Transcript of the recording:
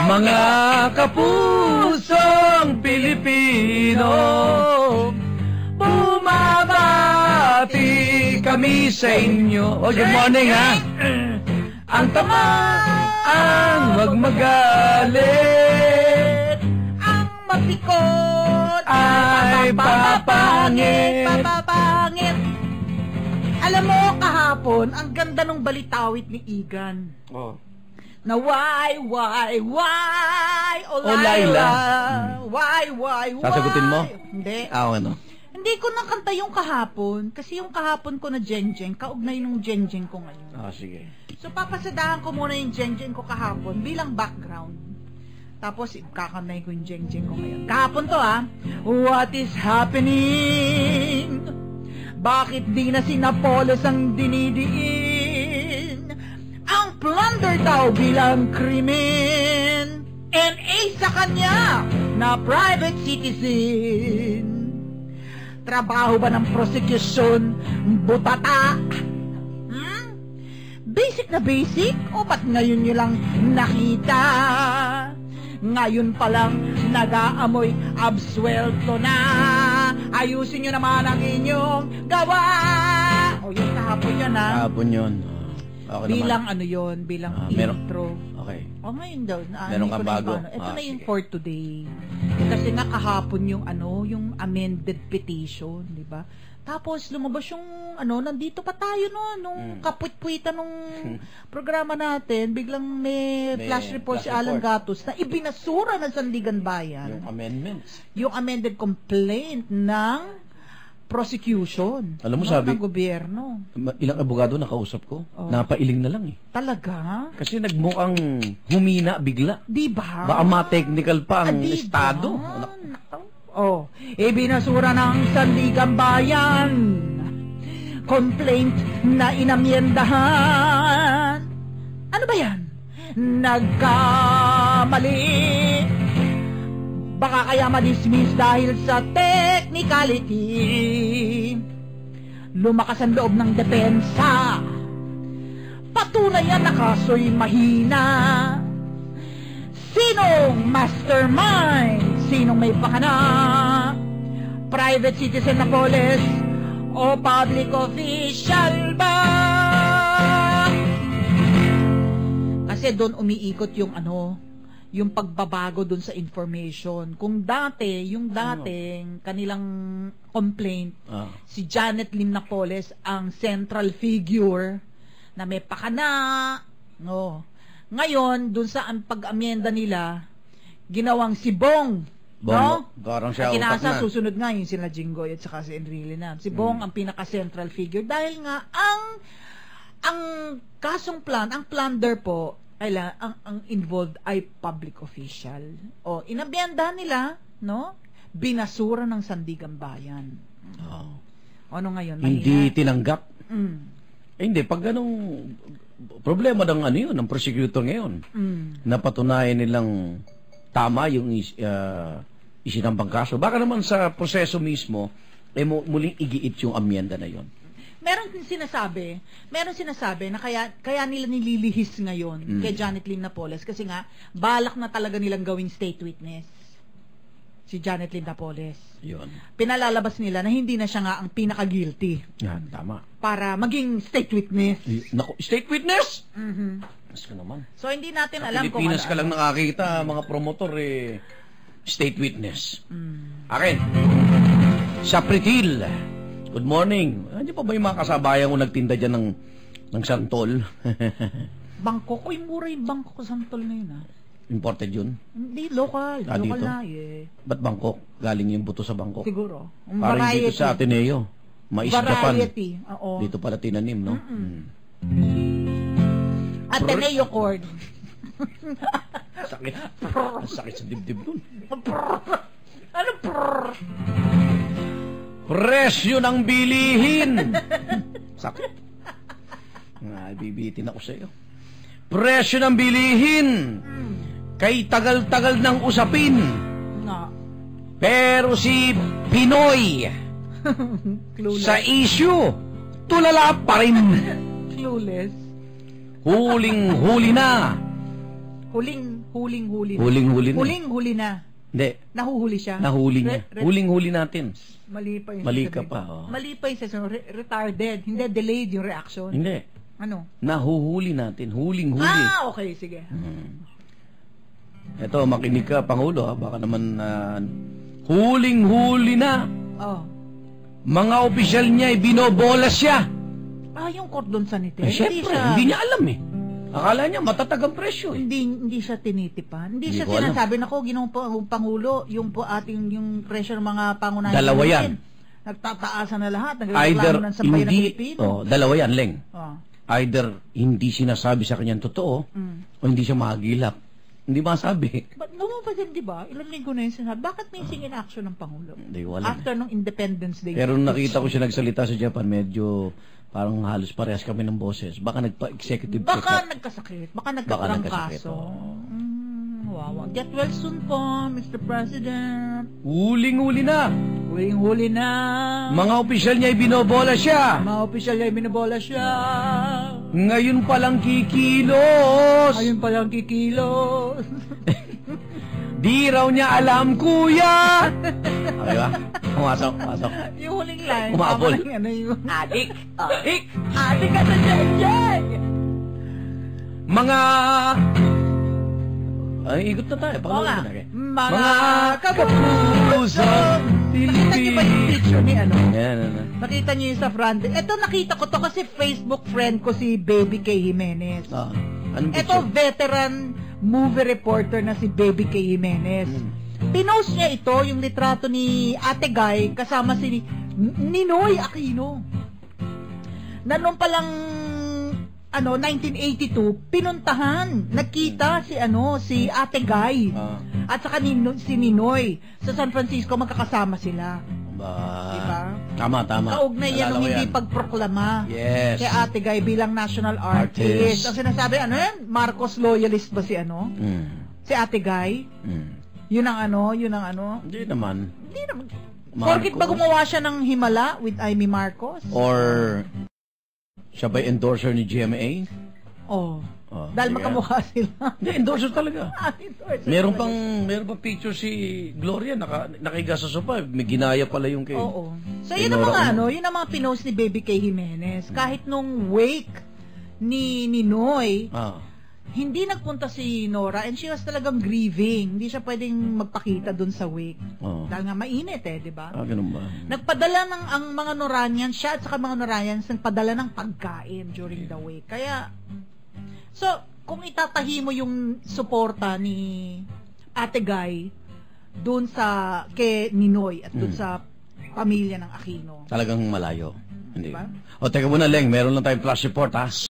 Mga kapusong Pilipino, bumabati kami sa inyo. Oh, good morning, ha? Ang tama ang wag magalit, ang mapikot ay papangit. Alam mo, kahapon, ang ganda ng balitawit ni Igan. Oh. Na why, oh Laila. Why. Sasagutin mo? Hindi. Ano? Hindi ko nakanta yung kahapon, kasi yung kahapon ko na jeng-jeng, kaugnay nung jeng-jeng ko ngayon. Sige. So, papasadahan ko muna yung jeng-jeng ko kahapon bilang background. Tapos, kakanay ko yung jeng-jeng ko ngayon. Kahapon to, What is happening? Bakit di na si Napoles ang dinidiin? Ang plunder daw bilang krimen. NA sa kanya na private citizen. Trabaho ba ng prosecution? Butata? Basic na basic? O ba't ngayon nyo lang nakita? Ngayon pa lang nag-aamoy absuelto na. Ayusin nyo naman ang inyong gawa. O yun, kahapon yun, Kahapon yun. Okay bilang naman. ano yun, bilang intro. Okay. O ngayon daw, Meron ka bago? Ito na yung for today. Kasi nga kahapon yung yung amended petition, di ba? Tapos lumabas yung nandito pa tayo nung kapwit-pwitan nung programa natin, biglang may flash report si Alan Gatos na ibinasura ng Sandigan Bayan. Yung amendments. Yung amended complaint ng prosecution. Alam mo, sabi ng gobyerno. Ilang abogado nakausap ko, napailing na lang Talaga? Kasi nagmukhang humina bigla. Di ba? Baka ma-technical pa ang estado. Ibinasura ng Sandigan Bayan complaint na inamyendahan. Ano ba yan? Nagkamali. Baka kaya ma-dismiss dahil sa technicality. Lumakas ang loob ng depensa. Patunay yan na kaso'y mahina. Sinong mastermind? Sinong may pakana? Private citizen Napoles o public official ba? Kasi doon umiikot yung yung pagbabago doon sa information. Kung dati, yung dating kanilang complaint, si Janet Lim Napoles ang central figure na may pakana. Ngayon, doon sa pag-amyenda nila, ginawang si Bong. Parang siya utak na. Susunod nga yung sila Jinggoy at saka si Enrile na. Si Bong ang pinaka-central figure dahil nga ang kasong ang plunder po, ang involved ay public official. Inabyendahan nila, binasura ng Sandigan Bayan. Ano ngayon? Hindi tinanggap. Hindi, pag ganong problema ng prosecutor ngayon, napatunayan nilang tama yung isinampang kaso. Baka naman sa proseso mismo, muling igiit yung amyenda na yon. Meron sinasabi na kaya nila nililihis ngayon kay Janet Lim Napoles kasi nga balak na talaga nilang gawing state witness si Janet Lim Napoles. Yun. Pinalalabas nila na hindi na siya nga ang pinaka-guilty. Yan, tama. Para maging state witness. Naku, state witness? Mas ka naman. So hindi natin sa alam kung Pilipinas ka lang nakakita, mga promotor state witness. Akin. Sa Pritil. Good morning. Hindi pa ba yung mga kasabayan ko nagtinda dyan ng santol? Bangkok? Uy, mura yung Bangkok santol na yun, Imported yun? Hindi, local. Local dito? na, Ba't Bangkok? Galing yung buto sa Bangkok? Siguro. Parang dito sa Ateneo. Mais Japan. Variety. Oo. Dito pala tinanim, no? Ateneo cord. Sakit. Sakit sa dibdib dun. Ano presyo ng bilihin. Sakit. Bibitin ako sa iyo. Presyo ng bilihin. Kay tagal-tagal ng usapin. Pero si Pinoy sa issue, tulala pa rin. Clueless. Huling-huli na Huling-huli na. Huling-huli na. Huling-huli na. Hindi. Nahuhuli siya. Nahuli niya. Huling-huli natin. Mali pa yung Mali ka sasabihin pa, ko. oh. Mali pa yung sasabihin. Retarded. Hindi, delayed yung reaction. Hindi. Ano? Nahuhuli natin. Huling-huli. Okay, sige. Ito, makinig ka, Pangulo. Baka naman huling-huli na. Oh. Mga opisyal niya, binobolas siya. Yung cordon sanitaire. Siyempre, hindi niya alam eh. Akala niya matatag ang presyo eh. Hindi siya tinitipan. Hindi siya ko alam. sinasabi na Ginoong Pangulo, yung po ating yung presyo ng mga pangunahin. Dalawa yan. Nagtataasan na lahat. Either Nagreklamo ng sambayan ng hindi, Pilipino. dalawa yan, Leng. Oh. Either hindi sinasabi sa kanyang totoo, o hindi siya mahagilap. Hindi masabi. But naman pa din, di ba? Ilang linggo na yung sinasabi. Bakit missing in action ng Pangulo? Hindi, wala. After nung Independence Day. Pero nung nakita ko siya nagsalita sa Japan, medyo parang halos parehas kami ng boses. Baka nagpa-executive check-up. Baka nagkasakit. Baka nagkatrangkaso. Wow. Get well soon po, Mr. President. Huling-huli na. Huling-huli na. Mga opisyal niya binobola siya. Mga opisyal niya binobola siya. Ngayon palang kikilos. Ayun palang kikilos. Di raw niya alam, kuya. Diba? Pumasok. Yung huling line. Umabol. Yung Adik. adik ka sa Jen. Mga... Ay, ikot na tayo. Pakalawa na kayo. Mga kapusang Nakita niyo ba yung picture ni ano? Yan. Nakita niyo yung sa front. Ito nakita ko to kasi Facebook friend ko si Baby K. Jimenez. Anong Ito picture? veteran movie reporter na si Baby K. Jimenez. Pinost niya ito, yung litrato ni Ate Guy kasama si Ninoy Aquino. Na nung palang 1982, pinuntahan, nagkita si Ate Guy at saka si Ninoy sa San Francisco, magkakasama sila. Diba? Tama. Kaugnay yan nung hindi pagproklama Yes. kay Ate Guy bilang national artist. Ang sinasabi, Marcos loyalist ba si Si Ate Guy? Yun ang Hindi naman. Porkit ba gumawa siya ng Himala with Amy Marcos? Or siya ba endorser ni GMA? Dahil makamukha sila. Hindi, endorser talaga. Endorser Meron talaga. pang picture si Gloria nakiga sa sopa. May ginaya pala yung kay. Oo. So yun ang mga yun ang mga pinost ni Baby K. Jimenez. Kahit nung wake ni Ninoy, hindi nagpunta si Nora and she was talagang grieving. Hindi siya pwedeng magpakita dun sa wake. Dahil nga mainit di ba? Ganun ba? Nagpadala ang mga Noranians, siya at saka mga Noranians, nagpadala ng pagkain during the wake. Kaya, so, kung itatahi mo yung suporta ni Ate Guy dun sa, kay Ninoy at dun sa pamilya ng Aquino. Talagang malayo. Hindi. Diba? Teka muna, Leng. Meron lang tayong flash report, ha?